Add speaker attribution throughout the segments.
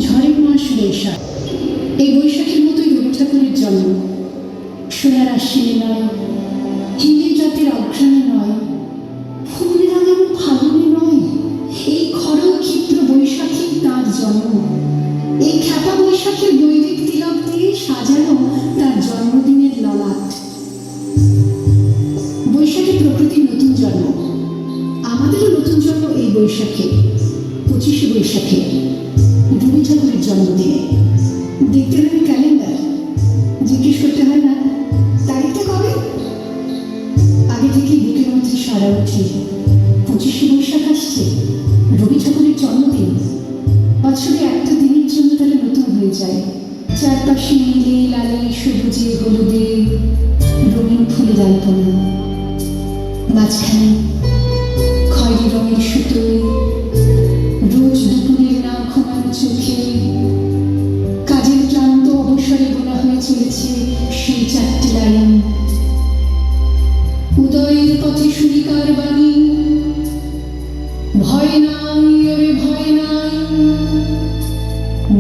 Speaker 1: ঝড়ের মাস বৈশাখ। এই বৈশাখের মতোই রবি ঠাকুরের জন্ম। সোনার আশ্বিনে নয়, হিমের রাতের অঘ্রাণে নয়, ফুল রাঙানো ফাগুনে নয়, এই খড়গ ক্ষিপ্র বৈশাখী তার জন্ম। এই খ্যাপা বৈশাখের বৈদিক তিলক দিয়ে সাজানো তার জন্মদিনের ললাট। বৈশাখে প্রকৃতির নতুন জন্ম, আমাদেরও নতুন জন্ম এই বৈশাখে, 25শে বৈশাখে, রবি ঠাকুরের জন্মদিনে। দেখতে হবে ক্যালেন্ডার, জিজ্ঞেস করতে হয় না তারিখটা কবে। আগে থেকে বুকের মধ্যে সারা উঠে 25শে বৈশাখ আসছে, রবি ঠাকুরের জন্মদিন। বছরে একটা দিনের জন্য তারা নতুন হয়ে যায়। চারপাশে নীলে লালে সবুজে হলুদে রঙিন ফুলের আলপনা, মাঝখানে খয়েরি রঙের সুতোয় রোজ দুপুরের না ঘুমানো চোখে কাজের ক্লান্ত অবসরে বোনা হয়ে চলেছে সেই 4টে লাইন। উদয়ের পথে সুরিকার বাণী, ভয় নাই ওরে ভয় নাই,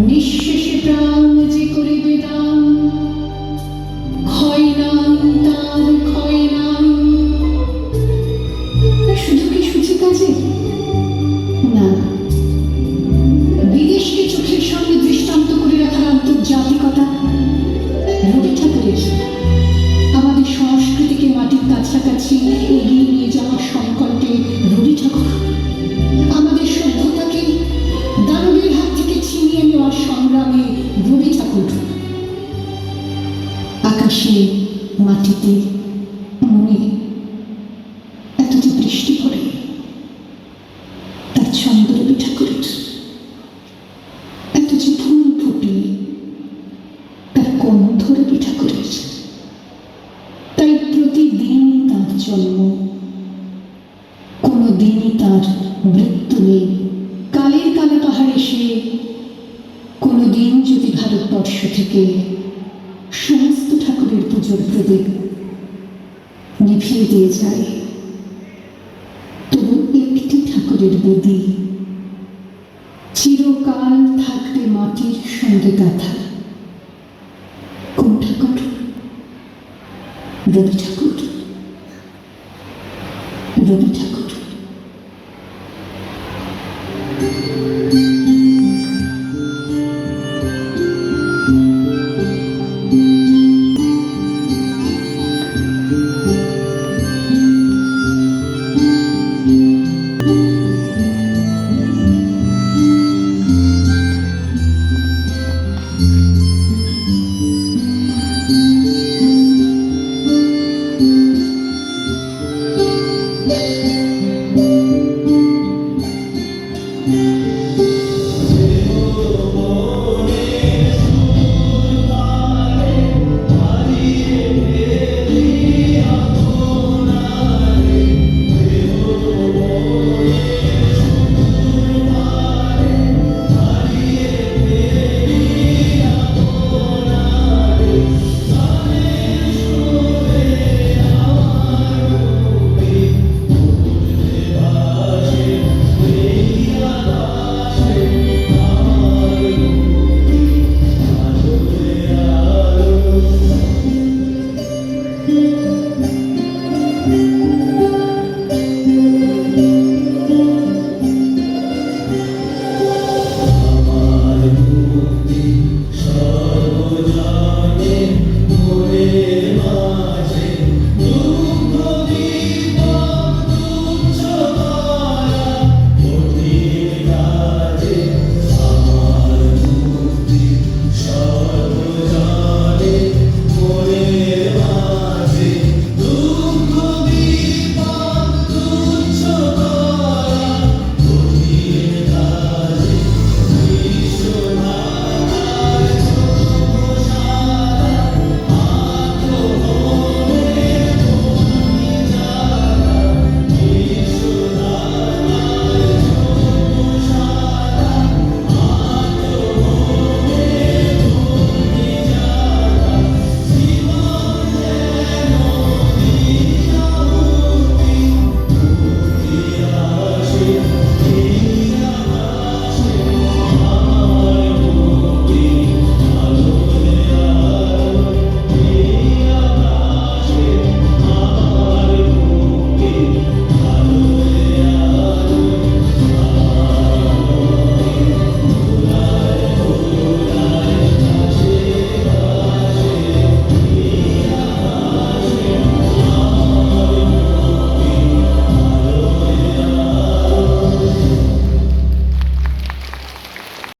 Speaker 1: নিঃশেষে প্রাণ যে করিবে দান, ক্ষয় নাই তার ক্ষয় নাই। শুধু কি সূচি কাজে না, বিদেশকে চোখের সামনে দৃষ্টান্ত করে রাখার আন্তর্জাতিকতা রবি ঠাকুরের। আমাদের সংস্কৃতিকে মাটির কাছাকাছি এগিয়ে নিয়ে যাওয়ার সংকল্পে রবি ঠাকুর। আমাদের সভ্যতাকে দানবের হাত থেকে ছিনিয়ে নেওয়ার সংগ্রামে রবি ঠাকুর। আকাশে মাটিতে মনে এত যে বৃষ্টি পড়ে, তার ছন্দ রবি ঠাকুরের। এত যে ফুল ফুটে, তার কণ্ঠ রবি ঠাকুরের। তাই প্রতিদিন তার জন্ম, কোনো দিনই তার মৃত্যু নেই। কালের কালা পাহাড়ে সে কোনো দিন যদি ভারতবর্ষ থেকে সমস্ত ঠাকুরের পুজোর প্রদীপ নিভিয়ে দিয়ে যায়, তবু একটি ঠাকুরের বেদি চিরকাল থাকবে মাটির সঙ্গে গাঁথা। কোন ঠাকুর? রবি ঠাকুর। রবি ঠাকুর।